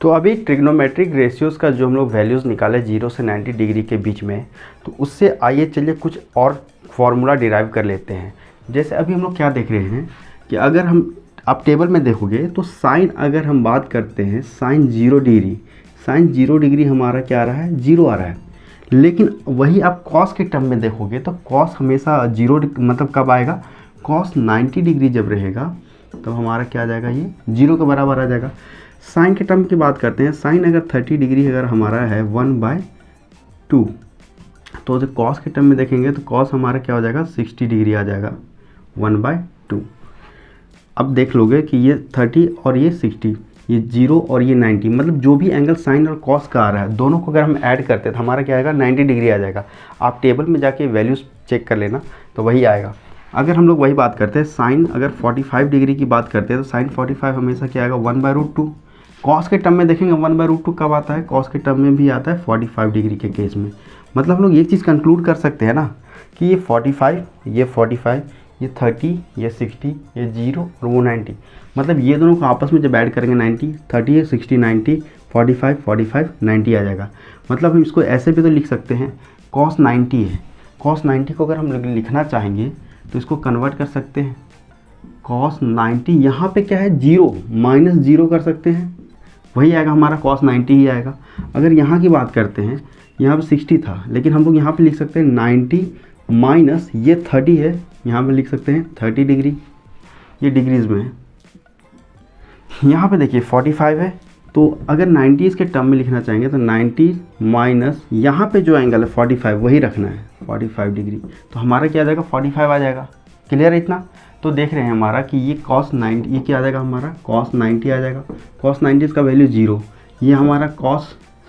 तो अभी ट्रिग्नोमेट्रिक रेशियोज़ का जो हम लोग वैल्यूज़ निकाले 0 से 90 डिग्री के बीच में, तो उससे आइए चलिए कुछ और फॉर्मूला डिराइव कर लेते हैं। जैसे अभी हम लोग क्या देख रहे हैं कि अगर हम आप टेबल में देखोगे तो साइन अगर हम बात करते हैं साइन 0 डिग्री, साइन 0 डिग्री हमारा क्या आ रहा है 0 आ रहा है। लेकिन वही आप कॉस के टर्म में देखोगे तो कॉस हमेशा 0 मतलब कब आएगा, कॉस 90 डिग्री जब रहेगा तो हमारा क्या आ जाएगा ये 0 के बराबर आ जाएगा। साइन के टर्म की बात करते हैं, साइन अगर 30 डिग्री अगर हमारा है 1/2, तो जो कॉस के टर्म में देखेंगे तो कॉस हमारा क्या हो जाएगा 60 डिग्री आ जाएगा 1/2। अब देख लोगे कि ये 30 और ये 60, ये 0 और ये 90, मतलब जो भी एंगल साइन और कॉस का आ रहा है दोनों को अगर हम ऐड करते हैं तो हमारा क्या आएगा 90 डिग्री आ जाएगा। आप टेबल में जाके वैल्यूज़ चेक कर लेना तो वही आएगा। अगर हम लोग वही बात करते हैं साइन अगर 45 डिग्री की बात करते हैं तो साइन 45 हमेशा क्या आएगा 1/√2। कॉस के टर्म में देखेंगे 1/√2 कब आता है, कॉस के टर्म में भी आता है 45 डिग्री के केस में। मतलब हम लोग ये चीज़ कंक्लूड कर सकते हैं ना कि ये 45, ये 45, ये 30, ये 60, ये 0 और वो 90, मतलब ये दोनों को आपस में जब ऐड करेंगे 90, 30, 60, 90, 45, 45, 90 आ जाएगा। मतलब हम इसको ऐसे भी तो लिख सकते हैं, कॉस 90 है, कॉस 90 को अगर हम लिखना चाहेंगे तो इसको कन्वर्ट कर सकते हैं, कॉस 90 यहाँ पे क्या है 0 -0 कर सकते हैं, वही आएगा हमारा कॉस 90 ही आएगा। अगर यहाँ की बात करते हैं, यहाँ पे 60 था लेकिन हम लोग यहाँ पे लिख सकते हैं 90 माइनस ये 30 है, यहाँ पे लिख सकते हैं 30 डिग्री, ये डिग्रीज में है। यहाँ पे देखिए 45 है, तो अगर 90 इसके टर्म में लिखना चाहेंगे तो 90 माइनस यहाँ पे जो एंगल है 45 वही रखना है 45 डिग्री, तो हमारा क्या आ जाएगा 45 आ जाएगा। क्लियर है इतना? तो देख रहे हैं हमारा कि ये cos 90 ये क्या आ जाएगा हमारा cos 90 आ जाएगा, cos 90 इसका वैल्यू 0, ये हमारा cos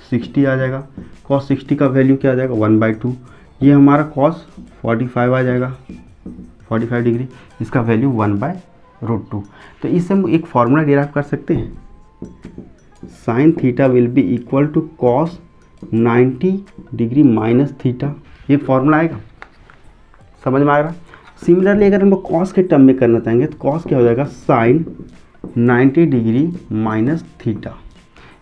60 आ जाएगा, cos 60 का वैल्यू क्या आ जाएगा 1/2, ये हमारा cos 45 आ जाएगा 45 डिग्री, इसका वैल्यू 1/√2। तो इससे हम एक फार्मूला डिराइव कर सकते हैं, sine theta will be equal to cos 90 degree minus theta, ये फार्मूला आएगा, समझ में आएगा। सिमिलरली अगर हम लोग कॉस के टर्म में करना चाहेंगे तो कॉस क्या हो जाएगा साइन 90 डिग्री माइनस थीटा।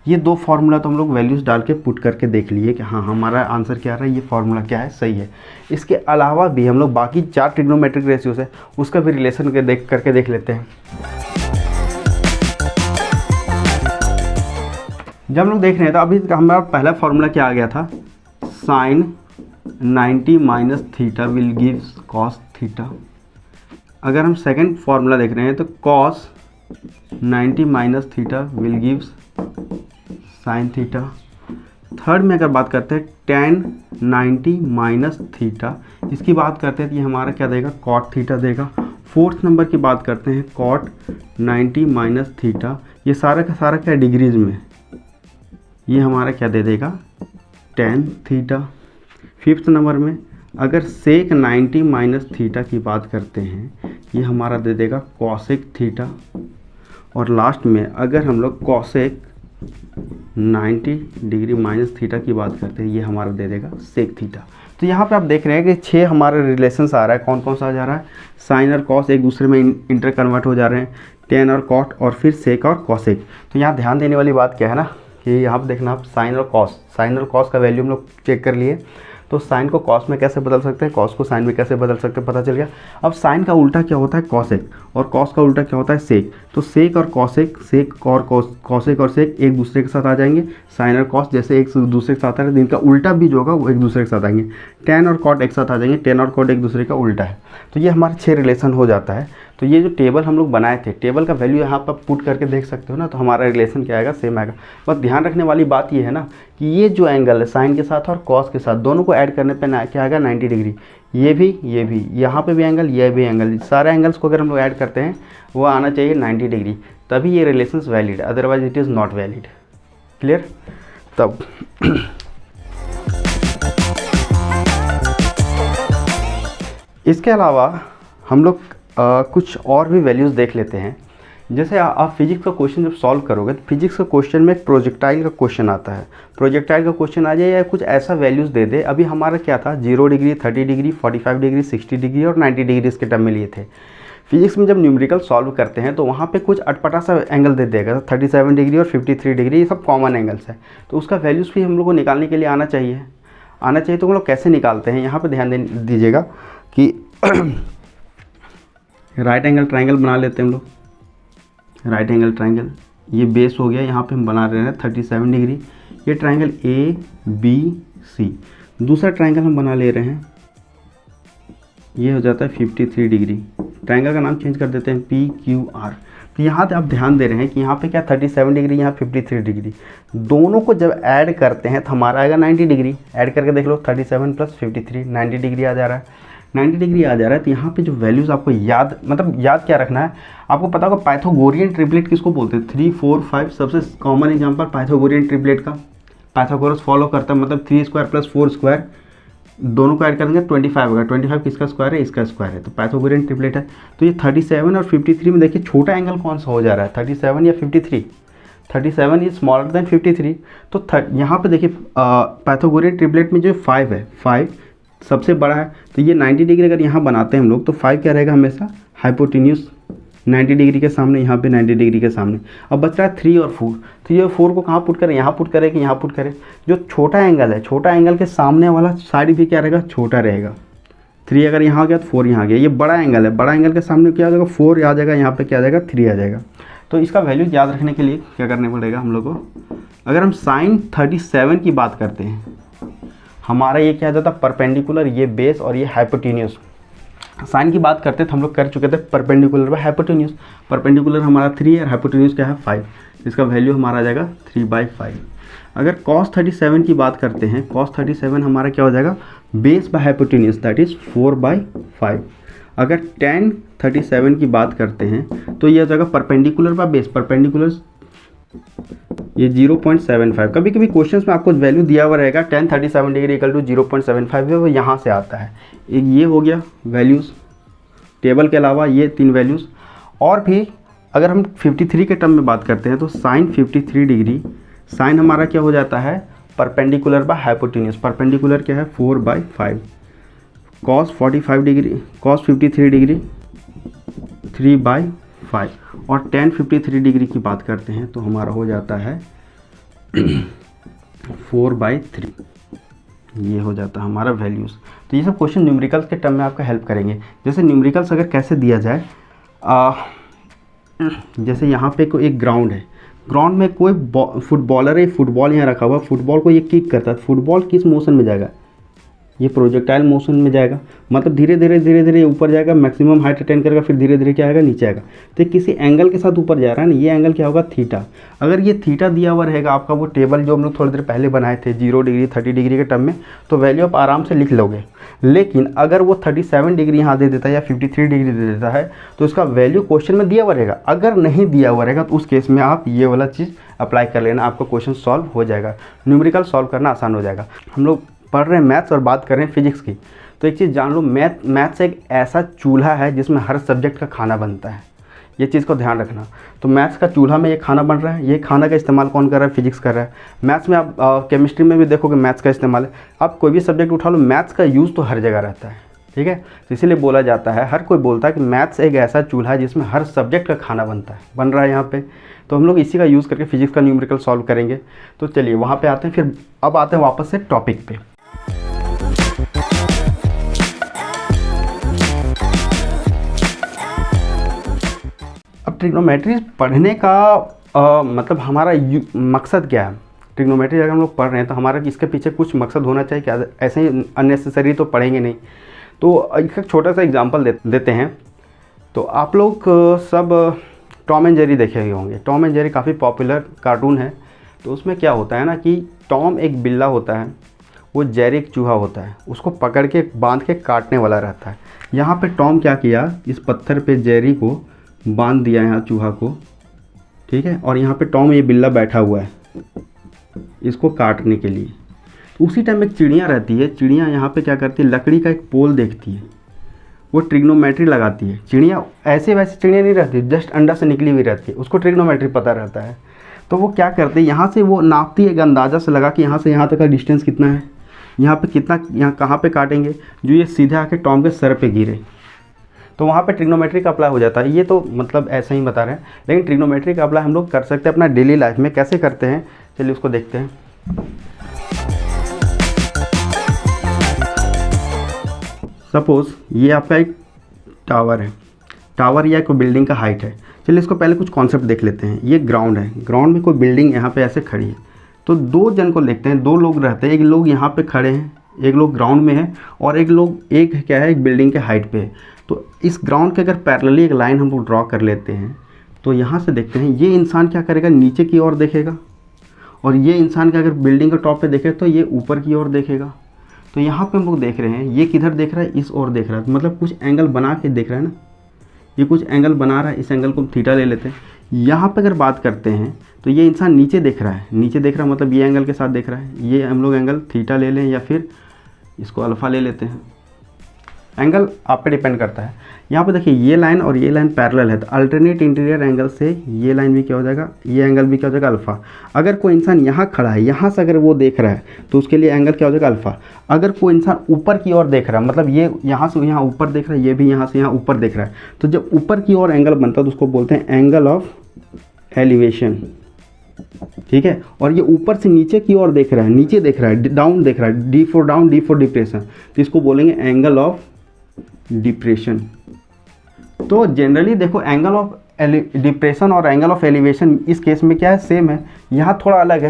ये दो फार्मूला तो हम लोग वैल्यूज़ डाल के पुट करके देख लिए कि हाँ हमारा आंसर क्या आ रहा है, ये फार्मूला क्या है सही है। इसके अलावा भी हम लोग बाकी 4 ट्रिग्नोमेट्रिक रेशियोज है उसका भी रिलेशन करके देख लेते हैं। जब हम लोग देख रहे हैं तो अभी हमारा पहला फार्मूला क्या आ गया था, sine 90 minus theta will gives cos theta. अगर हम सेकंड फार्मूला देख रहे हैं तो cos 90 minus theta will gives sine theta. Third में अगर बात करते हैं tan 90 माइनस थीटा, इसकी बात करते हैं तो ये हमारा क्या देगा कॉट थीटा देगा। फोर्थ नंबर की बात करते हैं कॉट 90 माइनस थीटा, ये सारा का सारा क्या डिग्रीज में, ये हमारा क्या दे देगा tan थीटा। फिफ्थ नंबर में अगर सेक 90 माइनस थीटा की बात करते हैं ये हमारा दे देगा कॉसेक थीटा। और लास्ट में अगर हम लोग कॉसेक 90 डिग्री माइनस थीटा की बात करते हैं ये हमारा दे देगा सेक थीटा। तो यहाँ पे आप देख रहे हैं कि 6 हमारे रिलेशंस आ रहा है, कौन कौन सा आ जा रहा है, साइन और कॉस एक दूसरे में इंटर कन्वर्ट हो जा रहे हैं, टेन और कॉट और फिर सेक और कॉसेक। तो यहाँ ध्यान देने वाली बात क्या है ना कि यहाँ पर देखना आप साइन और कॉस का वैल्यू हम लोग चेक कर लिए। तो साइन को कॉस में कैसे बदल सकते हैं, कॉस को साइन में कैसे बदल सकते हैं, पता चल गया। अब साइन का उल्टा क्या होता है, कॉसेक, और कॉस का उल्टा क्या होता है, सेक। तो सेक और कॉसेक, सेक और कॉसेक और सेक एक दूसरे के साथ आ जाएंगे। साइन और कॉस जैसे एक दूसरे के साथ आ रहे हैं, इनका उल्टा भी जो होगा वो एक दूसरे के साथ आएंगे। टेन और कॉट एक साथ आ जाएंगे, टेन और कॉट एक दूसरे का उल्टा है। तो ये हमारा 6 रिलेशन हो जाता है। तो ये जो टेबल हम लोग बनाए थे, टेबल का वैल्यू यहाँ पर पुट करके देख सकते हो ना, तो हमारा रिलेशन क्या आएगा, सेम आएगा। बस ध्यान रखने वाली बात ये है ना कि ये जो एंगल है साइन के साथ और कॉस के साथ, दोनों को ऐड करने पे ना क्या आएगा, 90 डिग्री। ये भी यहाँ पे भी एंगल, ये भी एंगल, सारे एंगल्स को अगर हम लोग ऐड करते हैं वो आना चाहिए 90 डिग्री, तभी ये relations valid, otherwise it is not valid. Clear. तब इसके अलावा हम लोग कुछ और भी वैल्यूज़ देख लेते हैं। जैसे आप फिजिक्स का क्वेश्चन जब सॉल्व करोगे तो फिजिक्स का क्वेश्चन में एक प्रोजेक्टाइल का क्वेश्चन आता है। प्रोजेक्टाइल का क्वेश्चन आ जाए या कुछ ऐसा वैल्यूज़ दे दे। अभी हमारा क्या था, 0 डिग्री, 30 डिग्री, 45 डिग्री, 60 डिग्री और 90 डिग्री इसके टर्म में लिए थे। फिजिक्स में जब न्यूमेरिकल सॉल्व करते हैं तो वहाँ पे कुछ अटपटा सा एंगल दे देगा, 37 डिग्री और 53 डिग्री, ये सब कॉमन एंगल्स है। तो उसका वैल्यूज़ भी हम लोग को निकालने के लिए आना चाहिए। तो हम लोग कैसे निकालते हैं, यहाँ पर ध्यान दीजिएगा कि राइट एंगल ट्राइंगल बना लेते हैं हम लोग। राइट एंगल ट्राइंगल, ये बेस हो गया, यहाँ पे हम बना रहे हैं 37 डिग्री। ये ट्राइंगल ABC। दूसरा ट्राइंगल हम बना ले रहे हैं, ये हो जाता है 53 डिग्री। ट्राइंगल का नाम चेंज कर देते हैं PQR। तो यहाँ पे आप ध्यान दे रहे हैं कि यहाँ पे क्या 37 डिग्री, यहाँ 53 डिग्री, दोनों को जब ऐड करते हैं तो हमारा आएगा 90 डिग्री। ऐड करके देख लो, 37 + 53 90 डिग्री आ जा रहा है। 90 डिग्री आ जा रहा है। तो यहाँ पे जो वैल्यूज़ आपको याद क्या रखना है, आपको पता होगा पाइथागोरियन ट्रिपलेट किसको बोलते हैं, 3, 4, 5 सबसे कॉमन एग्जांपल पाइथागोरियन ट्रिपलेट का। पाइथागोरस फॉलो करता है, मतलब 3 स्क्वायर + 4 स्क्वायर, दोनों को ऐड करेंगे 25 होगा। 25 किसका स्क्वायर है, इसका स्क्वायर है। तो पाइथागोरियन ट्रिपलेट है। तो ये 37 और 53 में देखिए छोटा एंगल कौन सा हो जा रहा है, 37 या 53। 37 इज स्मॉलर देन 53। तो यहाँ पे देखिए पाइथागोरियन ट्रिपलेट में जो 5 है, 5 सबसे बड़ा है। तो ये 90 डिग्री अगर यहाँ बनाते हैं हम लोग तो 5 क्या रहेगा, हमेशा हाइपोटेन्यूज 90 डिग्री के सामने, यहाँ पे 90 डिग्री के सामने। अब बच रहा है 3 और 4। 3 और 4 को कहाँ पुट करें, यहाँ पुट करें कि यहाँ पुट करें। जो छोटा एंगल है, छोटा एंगल के सामने वाला साइड भी क्या रहेगा, छोटा रहेगा। 3 अगर यहाँ आ गया तो 4 यहाँ आ गया। ये बड़ा एंगल है, बड़ा एंगल के सामने क्या आ जाएगा, 4 आ जाएगा, यहाँ पे क्या आ जाएगा, 3 आ जाएगा। तो इसका वैल्यू याद रखने के लिए क्या करने पड़ेगा हम लोग को, अगर हम साइन 37 की बात करते हैं, हमारा ये क्या जाता है परपेंडिकुलर, ये बेस और ये हाइपोटेन्यूज। साइन की बात करते हैं तो हम लोग कर चुके थे परपेंडिकुलर बाय हाइपोटेन्यूज। परपेंडिकुलर हमारा 3 है और हाइपोटेन्यूज क्या है 5। इसका वैल्यू हमारा आ जाएगा 3/5। अगर cos 37 की बात करते हैं, cos 37 हमारा क्या हो जाएगा, base by hypotenuse, that is 4/5। अगर tan 37 की बात करते हैं तो ये हो जाएगा परपेंडिकुलर बाय बेस, परपेंडिकुलर ये 0.75। कभी कभी क्वेश्चंस में आपको वैल्यू दिया हुआ रहेगा tan 37 डिग्री = 0.75 है, वो यहाँ से आता है। एक ये हो गया वैल्यूज़ टेबल के अलावा, ये 3 वैल्यूज़। और भी अगर हम 53 के टर्म में बात करते हैं तो साइन 53 डिग्री, साइन हमारा क्या हो जाता है परपेंडिकुलर बाय हाइपोटेन्यूज। परपेंडिकुलर क्या है 4/5। cos 45 degree, cos 53 degree 3/5। और tan 53 डिग्री की बात करते हैं तो हमारा हो जाता है 4/3। ये हो जाता है हमारा वैल्यूज़। तो ये सब क्वेश्चन न्यूमेरिकल्स के टर्म में आपका हेल्प करेंगे। जैसे न्यूमेरिकल्स अगर कैसे दिया जाए, जैसे यहाँ पे कोई एक ग्राउंड है, ग्राउंड में कोई फुटबॉलर है, फुटबॉल यहाँ रखा हुआ, फुटबॉल को ये किक करता है, फुटबॉल किस मोशन में जाएगा, ये प्रोजेक्टाइल मोशन में जाएगा। मतलब धीरे धीरे ऊपर जाएगा, मैक्सिमम हाइट अटेन करेगा, फिर धीरे धीरे क्या आएगा, नीचे आएगा। तो किसी एंगल के साथ ऊपर जा रहा है ना, ये एंगल क्या होगा, थीटा। अगर ये थीटा दिया हुआ रहेगा आपका, वो टेबल जो हम लोग थोड़ी देर पहले बनाए थे 0 डिग्री 30 डिग्री के टर्म में, तो वैल्यू आप आराम से लिख लोगे। लेकिन अगर वो 37 डिग्री यहाँ दे देता है या 53 डिग्री दे देता है तो उसका वैल्यू क्वेश्चन में दिया हुआ रहेगा। अगर नहीं दिया हुआ रहेगा तो उस केस में आप ये वाला चीज़ अप्लाई कर लेना, आपका क्वेश्चन सॉल्व हो जाएगा, न्यूमेरिकल सॉल्व करना आसान हो जाएगा। हम लोग पढ़ रहे हैं मैथ्स और बात कर रहे हैं फिजिक्स की, तो एक चीज़ जान लो, मैथ्स एक ऐसा चूल्हा है जिसमें हर सब्जेक्ट का खाना बनता है। ये चीज़ को ध्यान रखना। तो मैथ्स का चूल्हा में ये खाना बन रहा है, ये खाना का इस्तेमाल कौन कर रहा है, फिजिक्स कर रहा है। मैथ्स में आप केमिस्ट्री में भी देखोगे मैथ्स का इस्तेमाल है। आप कोई भी सब्जेक्ट उठा लो, मैथ्स का यूज़ तो हर जगह रहता है, ठीक है। तो इसीलिए बोला जाता है, हर कोई बोलता है कि मैथ्स एक ऐसा चूल्हा है जिसमें हर सब्जेक्ट का खाना बन रहा है यहाँ पे। तो हम लोग इसी का यूज़ करके फिजिक्स का न्यूमेरिकल सॉल्व करेंगे। तो चलिए वहाँ पे आते हैं, फिर अब आते हैं वापस से टॉपिक पे। अब ट्रिग्नोमेट्री पढ़ने का मतलब हमारा मकसद क्या है। ट्रिग्नोमेट्री अगर हम लोग पढ़ रहे हैं तो हमारा इसके पीछे कुछ मकसद होना चाहिए क्या, ऐसे ही अननेसेसरी तो पढ़ेंगे नहीं। तो एक छोटा सा एग्जांपल देते हैं। तो आप लोग सब टॉम एंड जेरी देखे ही होंगे। टॉम एंड जेरी काफ़ी पॉपुलर कार्टून है। तो उसमें क्या होता है ना कि टॉम एक बिल्ला होता है, वो जेरी एक चूहा होता है, उसको पकड़ के बांध के काटने वाला रहता है। यहाँ पे टॉम क्या किया, इस पत्थर पे जेरी को बांध दिया यहाँ चूहा को, ठीक है। और यहाँ पे टॉम ये बिल्ला बैठा हुआ है इसको काटने के लिए। उसी टाइम एक चिड़िया रहती है, चिड़िया यहाँ पे क्या करती है, लकड़ी का एक पोल देखती है, वो ट्रिग्नोमेट्री लगाती है। चिड़िया ऐसे वैसे चिड़िया नहीं रहती, जस्ट अंडा से निकली हुई रहती है, उसको ट्रिग्नोमेट्री पता रहता है। तो वो क्या करते हैं, यहाँ से वो नापती है, एक अंदाज़ा से लगा कि यहाँ से यहाँ तक का डिस्टेंस कितना है, यहाँ पे कितना, यहाँ कहाँ पे काटेंगे जो ये सीधे आके टॉम के सर पे गिरे। तो वहाँ पे ट्रिग्नोमेट्री का अप्लाई हो जाता है। ये तो मतलब ऐसा ही बता रहे हैं, लेकिन ट्रिग्नोमेट्री का अप्लाई हम लोग कर सकते हैं अपना डेली लाइफ में। कैसे करते हैं चलिए उसको देखते हैं। सपोज़ ये आपका एक टावर है, टावर या कोई बिल्डिंग का हाइट है। चलिए इसको पहले कुछ कॉन्सेप्ट देख लेते हैं। ये ग्राउंड है, ग्राउंड में कोई बिल्डिंग यहाँ पे ऐसे खड़ी है। तो दो जन को देखते हैं, दो लोग रहते हैं, एक लोग यहाँ पे खड़े हैं, एक लोग ग्राउंड में है, और एक क्या है, एक बिल्डिंग के हाइट पे। तो इस ग्राउंड के अगर पैरेलली एक लाइन हम लोग ड्रॉ कर लेते हैं तो यहाँ से देखते हैं ये इंसान क्या करेगा, नीचे की ओर देखेगा, और ये इंसान का अगर बिल्डिंग के टॉप पे देखे तो ये ऊपर की ओर देखेगा। तो यहाँ पे हम लोग देख रहे हैं ये किधर देख रहा है, इस ओर देख रहा है, मतलब कुछ एंगल बना के देख रहा है ना, ये कुछ एंगल बना रहा है। इस एंगल को थीटा ले लेते हैं। यहाँ पे अगर बात करते हैं तो ये इंसान नीचे देख रहा है, नीचे देख रहा है मतलब ये एंगल के साथ देख रहा है। ये हम लोग एंगल थीटा ले लें या फिर इसको अल्फ़ा ले लेते हैं, एंगल आप पे डिपेंड करता है। यहाँ पे देखिए ये लाइन और ये लाइन पैरेलल है, तो अल्टरनेट इंटीरियर एंगल से ये लाइन भी क्या हो जाएगा, ये एंगल भी क्या हो जाएगा, अल्फ़ा। अगर कोई इंसान यहाँ खड़ा है, यहाँ से अगर वो देख रहा है तो उसके लिए एंगल क्या हो जाएगा, अल्फ़ा। अगर कोई इंसान ऊपर की ओर देख रहा है, मतलब ये यहाँ से यहाँ ऊपर देख रहा है, ये भी यहाँ से यहाँ ऊपर देख रहा है, तो जब ऊपर की ओर एंगल बनता है तो उसको बोलते हैं एंगल ऑफ एलिवेशन, ठीक है। और ये ऊपर से नीचे की ओर देख रहा है, नीचे देख रहा है, डाउन देख रहा है, D for down, D for depression, तो इसको बोलेंगे एंगल ऑफ डिप्रेशन। तो जनरली देखो एंगल ऑफ डिप्रेशन और एंगल ऑफ एलिवेशन इस केस में क्या है, सेम है। यहाँ थोड़ा अलग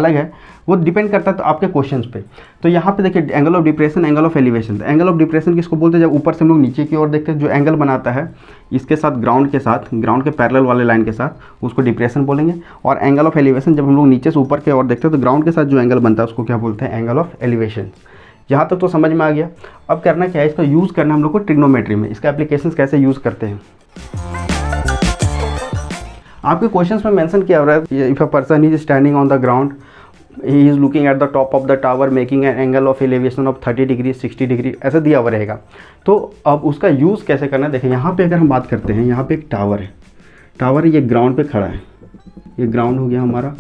है, वो डिपेंड करता है तो आपके क्वेश्चंस पे। तो यहाँ पे देखिए angle of depression, angle of elevation. तो एंगल ऑफ डिप्रेशन किसको बोलते हैं, जब ऊपर से हम लोग नीचे की ओर देखते हैं, जो एंगल बनाता है इसके साथ ग्राउंड के साथ, ग्राउंड के पैरेलल वाले लाइन के साथ, उसको डिप्रेशन बोलेंगे। और एंगल ऑफ एलिवेशन जब हम लोग नीचे से ऊपर की ओर देखते हैं तो ग्राउंड के साथ जो एंगल बनता है उसको क्या बोलते हैं, एंगल ऑफ एलिवेशन। यहाँ तक तो समझ में आ गया। अब करना क्या है, इसका यूज़ करना हम लोग को ट्रिग्नोमेट्री में। इसका एप्लीकेशंस कैसे यूज़ करते हैं, आपके क्वेश्चंस में मेंशन किया हुआ है। If a person is standing on the ground, he is looking at the top of the tower making an angle of elevation of 30 degree 60 degree, ऐसा दिया हुआ रहेगा। तो अब उसका यूज़ कैसे करना है, देखिए यहाँ पे अगर हम बात करते हैं, यहाँ पे एक टावर है, टावर ये ग्राउंड पे खड़ा है, ये ग्राउंड हो गया हमारा,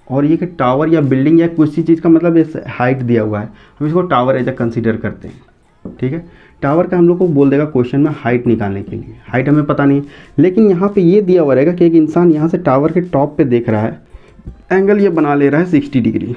और ये कि टावर या बिल्डिंग या किसी चीज़ का मतलब इस हाइट दिया हुआ है, हम इसको टावर एज कंसीडर करते हैं, ठीक है। टावर का हम लोग को बोल देगा क्वेश्चन में हाइट निकालने के लिए, हाइट हमें पता नहीं है, लेकिन यहाँ पे ये दिया हुआ रहेगा कि एक इंसान यहाँ से टावर के टॉप पे देख रहा है, एंगल ये बना ले रहा है 60 डिग्री,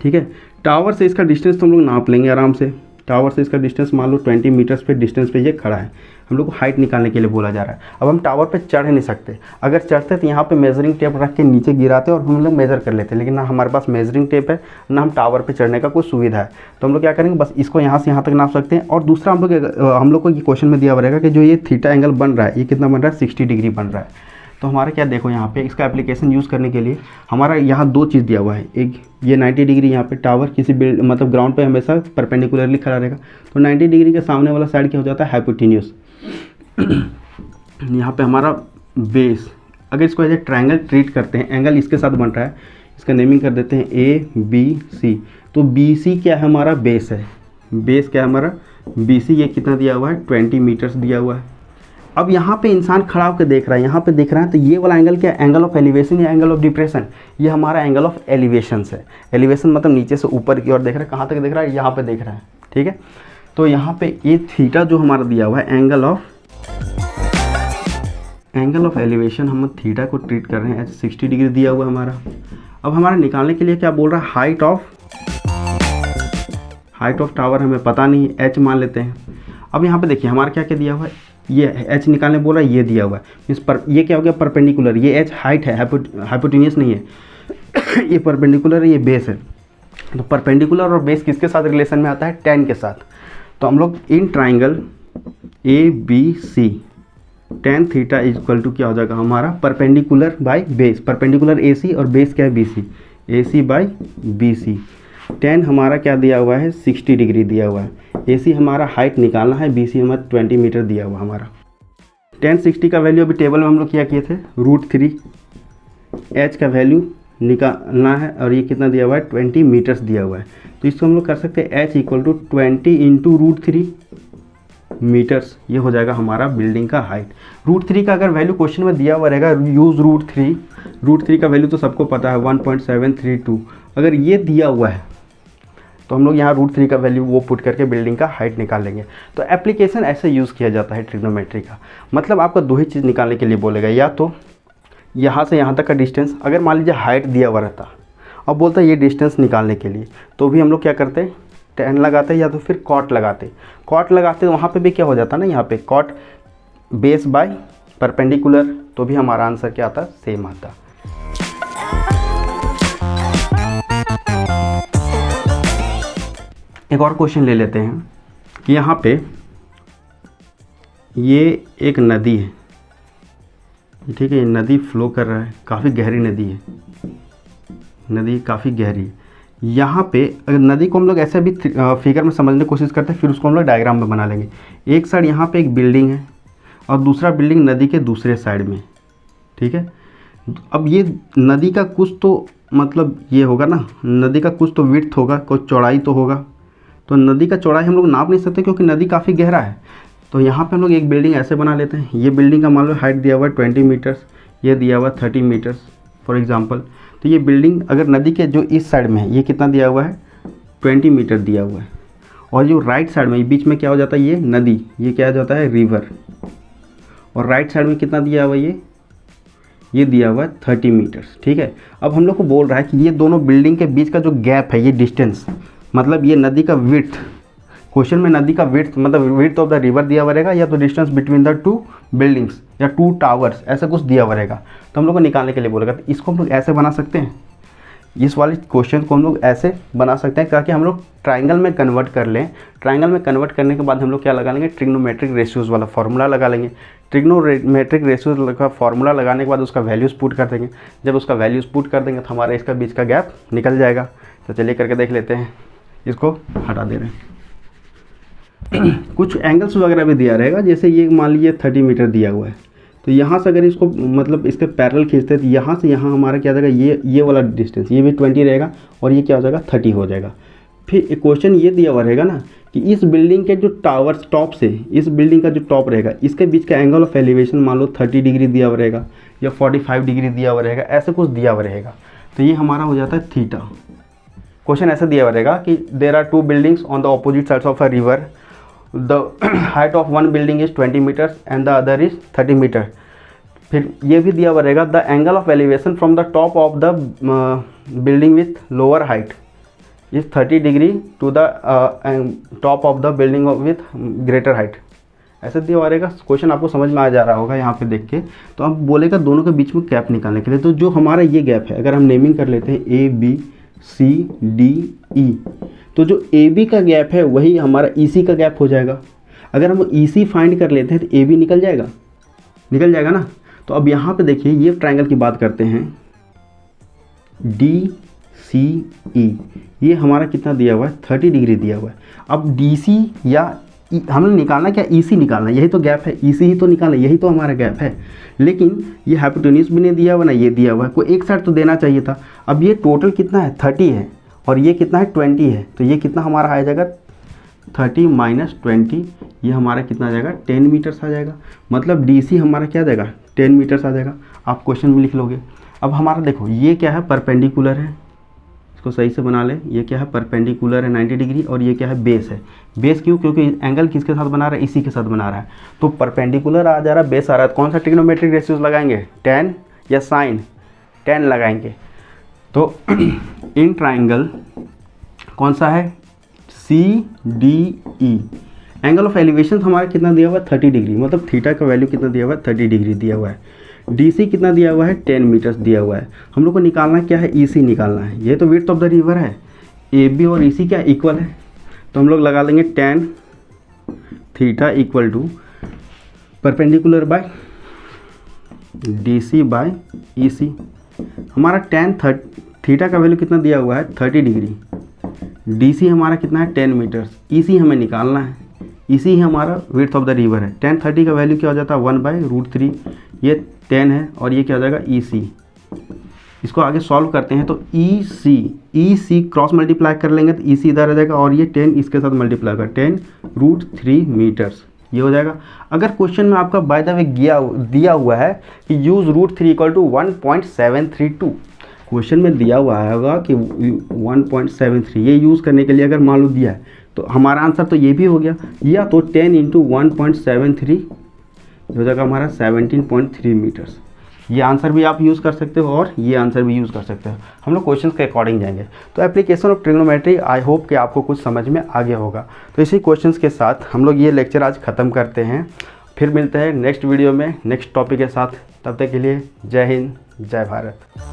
ठीक है। टावर से इसका डिस्टेंस तो हम लोग नाप लेंगे आराम से। टावर से इसका डिस्टेंस मान लो 20 मीटर्स पे डिस्टेंस पे ये खड़ा है, हम लोग को हाइट निकालने के लिए बोला जा रहा है। अब हम टावर पे चढ़ नहीं सकते, अगर चढ़ते तो यहाँ पे मेजरिंग टेप रख के नीचे गिराते और हम लोग मेज़र कर लेते, लेकिन ना हमारे पास मेजरिंग टेप है ना हम टावर पे चढ़ने का कोई सुविधा है। तो हम लोग क्या करेंगे, बस इसको यहाँ से यहाँ तक नाप सकते हैं। और दूसरा हम लोग को ये क्वेश्चन में दिया हुआ रहेगा कि जो ये थीटा एंगल बन रहा है ये कितना बन रहा है, 60 डिग्री बन रहा है। तो हमारा क्या देखो यहाँ पे इसका एप्लीकेशन यूज़ करने के लिए हमारा यहाँ दो चीज़ दिया हुआ है, एक ये 90 डिग्री, यहाँ पे टावर किसी मतलब ग्राउंड पे हमेशा परपेंडिकुलरली खड़ा रहेगा, तो 90 डिग्री के सामने वाला साइड क्या हो जाता है, हाइपोटेन्यूस। यहाँ पे हमारा बेस, अगर इसको एज ए ट्रायंगल ट्रीट करते हैं, एंगल इसके साथ बन रहा है, इसका नेमिंग कर देते हैं ABC। तो BC क्या है, हमारा बेस है, बेस क्या है हमारा BC, ये कितना दिया हुआ है, 20 मीटर्स दिया हुआ है। अब यहाँ पे इंसान खड़ा होकर देख रहा है, यहाँ पे देख रहा है, तो ये वाला एंगल क्या है, एंगल ऑफ एलिवेशन या एंगल ऑफ डिप्रेशन, ये हमारा एंगल ऑफ एलिवेशन है। एलिवेशन मतलब नीचे से ऊपर की ओर देख रहा है, कहाँ तक देख रहा है, यहाँ पे देख रहा है, ठीक है। तो यहाँ पे ये थीटा जो हमारा दिया हुआ है, एंगल ऑफ एलिवेशन, हम थीटा को ट्रीट कर रहे हैं एज 60 डिग्री दिया हुआ है हमारा। अब हमारा निकालने के लिए क्या बोल रहा है, हाइट ऑफ टावर हमें पता नहीं, एच मान लेते हैं। अब यहाँ पे देखिए हमारा क्या क्या दिया हुआ है, ये एच निकालने बोल रहा है, ये दिया हुआ है इस पर, ये क्या हो गया परपेंडिकुलर, ये एच हाइट है, हाइपोटेन्यूस नहीं है ये परपेंडिकुलर है, ये बेस है। तो परपेंडिकुलर और बेस किसके साथ रिलेशन में आता है, टेन के साथ। तो हम लोग in triangle a b c tan theta equal to क्या हो जाएगा हमारा, perpendicular by base, perpendicular a c और बेस क्या है b c, a c by b c. Tan हमारा क्या दिया हुआ है, 60 डिग्री दिया हुआ है। ए सी हमारा हाइट निकालना है, बी सी हमारा 20 मीटर दिया हुआ हमारा। 1060 का वैल्यू अभी टेबल में हम लोग क्या किए थे, √3। एच का वैल्यू निकालना है और ये कितना दिया हुआ है, 20 मीटर्स दिया हुआ है। तो इसको हम लोग कर सकते हैं H equal to 20 into √3 metres, ये हो जाएगा हमारा बिल्डिंग का हाइट। √3 का अगर वैल्यू क्वेश्चन में दिया हुआ रहेगा, यूज़ √3 का वैल्यू तो सबको पता है 1.732। अगर ये दिया हुआ है तो हम लोग यहाँ √3 का वैल्यू वो पुट करके बिल्डिंग का हाइट निकाल लेंगे। तो एप्लीकेशन ऐसे यूज़ किया जाता है ट्रिग्नोमेट्री का, मतलब आपको दो ही चीज़ निकालने के लिए बोलेगा, या तो यहाँ से यहाँ तक का डिस्टेंस, अगर मान लीजिए हाइट दिया हुआ रहता और बोलता है ये डिस्टेंस निकालने के लिए, तो भी हम लोग क्या करते हैं, 10 लगाते या तो फिर कॉट लगाते। तो वहाँ पे भी क्या हो जाता ना, यहाँ पे कॉट बेस बाय परपेंडिकुलर, तो भी हमारा आंसर क्या आता, सेम आता। एक और क्वेश्चन ले लेते हैं कि यहाँ पे ये एक नदी है, ठीक है, नदी फ्लो कर रहा है, काफ़ी गहरी नदी है, नदी काफ़ी गहरी है। यहाँ पे अगर नदी को हम लोग ऐसे भी फिगर में समझने की कोशिश करते हैं, फिर उसको हम लोग डायग्राम में बना लेंगे। एक साइड यहाँ पे एक बिल्डिंग है और दूसरा बिल्डिंग नदी के दूसरे साइड में, ठीक है। अब ये नदी का कुछ तो मतलब ये होगा ना, नदी का कुछ तो विड्थ होगा, कुछ चौड़ाई तो होगा। तो नदी का चौड़ाई हम लोग नाप नहीं सकते क्योंकि नदी काफ़ी गहरा है। तो यहाँ पे हम लोग एक बिल्डिंग ऐसे बना लेते हैं, ये बिल्डिंग का मान लो हाइट दिया हुआ है 20 मीटर्स, ये दिया हुआ 30 मीटर्स फॉर एग्जांपल। तो ये बिल्डिंग अगर नदी के जो इस साइड में है, ये कितना दिया हुआ है, 20 मीटर दिया हुआ है, और जो राइट साइड में बीच में क्या हो जाता है, ये नदी, ये क्या हो जाता है, रिवर, और राइट साइड में कितना दिया हुआ है, ये दिया हुआ है 30 मीटर्स, ठीक है। अब हम लोग को बोल रहा है कि ये दोनों बिल्डिंग के बीच का जो गैप है, ये डिस्टेंस, मतलब ये नदी का विड्थ, क्वेश्चन में नदी का विड्थ मतलब विड्थ ऑफ द रिवर दिया हुआ रहेगा, या तो distance between the two buildings या टू टावर्स, ऐसा कुछ दिया हुआ रहेगा। तो हम लोग को निकालने के लिए बोलेगा, तो इसको हम लोग ऐसे बना सकते हैं, इस वाले क्वेश्चन को हम लोग ऐसे बना सकते हैं ताकि हम लोग ट्राइंगल में कन्वर्ट कर लें। ट्राइंगल में कन्वर्ट करने के बाद हम लोग क्या लगा लेंगे, ट्रिग्नोमेट्रिक रेशियोज़ वाला फार्मूला लगा लेंगे। ट्रिग्नोमेट्रिक रेशियोज़ का फार्मूला लगाने के बाद उसका वैल्यूज़ पुट कर देंगे। जब उसका वैल्यूज़ पुट कर देंगे तो हमारे इसका बीच का गैप निकल जाएगा। तो चलिए करके देख लेते हैं, इसको हटा दे रहे हैं। कुछ एंगल्स वगैरह भी दिया रहेगा, जैसे ये मान लीजिए 30 मीटर दिया हुआ है, तो यहाँ से अगर इसको मतलब इसके पैरेलल खींचते हैं तो यहाँ से यहाँ हमारा क्या हो जाएगा, ये वाला डिस्टेंस, ये भी 20 रहेगा और ये क्या हो जाएगा, 30 हो जाएगा। फिर एक क्वेश्चन ये दिया हुआ रहेगा ना कि इस बिल्डिंग के जो टावर्स टॉप से, इस बिल्डिंग का जो टॉप रहेगा, इसके बीच का एंगल ऑफ एलिवेशन मान लो 30 डिग्री दिया हुआ रहेगा या 45 डिग्री दिया हुआ रहेगा, ऐसे कुछ दिया हुआ रहेगा। तो ये हमारा हो जाता है थीटा। क्वेश्चन ऐसा दिया हुआ रहेगा कि there are 2 buildings on the opposite sides of a river, the height of one building is 20 meters and the other is 30 meter. फिर ये भी दिया हुआ रहेगा, the angle of elevation from the top of the building with lower height is 30 degree to the top of the building with greater height. ऐसे दिया हुआ रहेगा। क्वेश्चन आपको समझ में आ जा रहा होगा यहाँ पे देख के। तो अब बोलेगा दोनों के बीच में गैप निकालने के लिए, तो जो हमारा ये गैप है, अगर हम नेमिंग कर लेते हैं ABCDE, तो जो AB का गैप है वही हमारा EC का गैप हो जाएगा। अगर हम EC फाइंड कर लेते हैं तो AB निकल जाएगा ना। तो अब यहाँ पे देखिए, ये ट्रायंगल की बात करते हैं, DCE, ये हमारा कितना दिया हुआ है, 30 डिग्री दिया हुआ है। अब DC या हमने निकालना क्या, EC निकालना, यही तो गैप है, EC ही तो निकालना, यही तो हमारा गैप है। लेकिन ये हाइपोटेन्यूज भी नहीं दिया हुआ ना ये दिया हुआ है, कोई एक साइड तो देना चाहिए था। अब ये टोटल कितना है, 30 है और ये कितना है, 20 है। तो ये कितना हमारा आ जाएगा, 30 माइनस 20, ये हमारा कितना आ जाएगा, 10 मीटर्स आ जाएगा। मतलब DC हमारा क्या आ जाएगा, 10 मीटर्स आ जाएगा। आप क्वेश्चन में लिख लोगे। अब हमारा देखो ये क्या है, परपेंडिकुलर है, इसको सही से बना लें। ये क्या है, परपेंडिकुलर है 90 डिग्री, और ये क्या है, बेस है। बेस क्यों, क्योंकि एंगल किसके साथ बना रहा है, इसी के साथ बना रहा है। तो परपेंडिकुलर आ जा रहा है, बेस आ रहा है, तो कौन सा ट्रिग्नोमेट्रिक रेशियोज लगाएंगे, टेन या साइन, टेन लगाएंगे। तो इन ट्राइंगल कौन सा है, CDE, एंगल ऑफ एलिवेशन हमारा कितना दिया हुआ है, 30 डिग्री, मतलब थीटा का वैल्यू कितना दिया हुआ है, 30 डिग्री दिया हुआ है। DC कितना दिया हुआ है, 10 मीटर्स दिया हुआ है। हम लोग को निकालना क्या है, EC निकालना है। ये तो विड्थ ऑफ द रिवर है, AB और EC क्या इक्वल है, तो हम लोग लगा लेंगे tan theta equal to perpendicular by DC by EC। हमारा tan थीटा का वैल्यू कितना दिया हुआ है, 30 डिग्री, DC हमारा कितना है, 10 मीटर्स, EC हमें निकालना है, EC ही हमारा विड्थ ऑफ द रिवर है। tan 30 का वैल्यू क्या हो जाता है, 1/√3, ये 10 है, और ये क्या हो जाएगा, EC। इसको आगे सॉल्व करते हैं, तो EC क्रॉस मल्टीप्लाई कर लेंगे तो EC इधर आ जाएगा, और ये 10 इसके साथ मल्टीप्लाई कर 10√3 मीटर्स, ये हो जाएगा। अगर क्वेश्चन में आपका बाय द वे दिया हुआ है कि यूज़ √3 इक्वल टू 1.732, क्वेश्चन में दिया हुआ होगा कि 1.73, ये यूज़ करने के लिए अगर मान लो दिया है, तो हमारा आंसर तो ये भी हो गया, या तो 10 × 1.73 हो जाएगा हमारा 17.3 मीटर्स। ये आंसर भी आप यूज़ कर सकते हो, और ये आंसर भी यूज़ कर सकते हो। हम लोग क्वेश्चंस के अकॉर्डिंग जाएंगे। तो application of trigonometry, I hope कि आपको कुछ समझ में आ गया होगा। तो इसी क्वेश्चंस के साथ हम लोग ये लेक्चर आज ख़त्म करते हैं, फिर मिलते हैं नेक्स्ट वीडियो में नेक्स्ट टॉपिक के साथ। तब तक के लिए जय हिंद, जय भारत।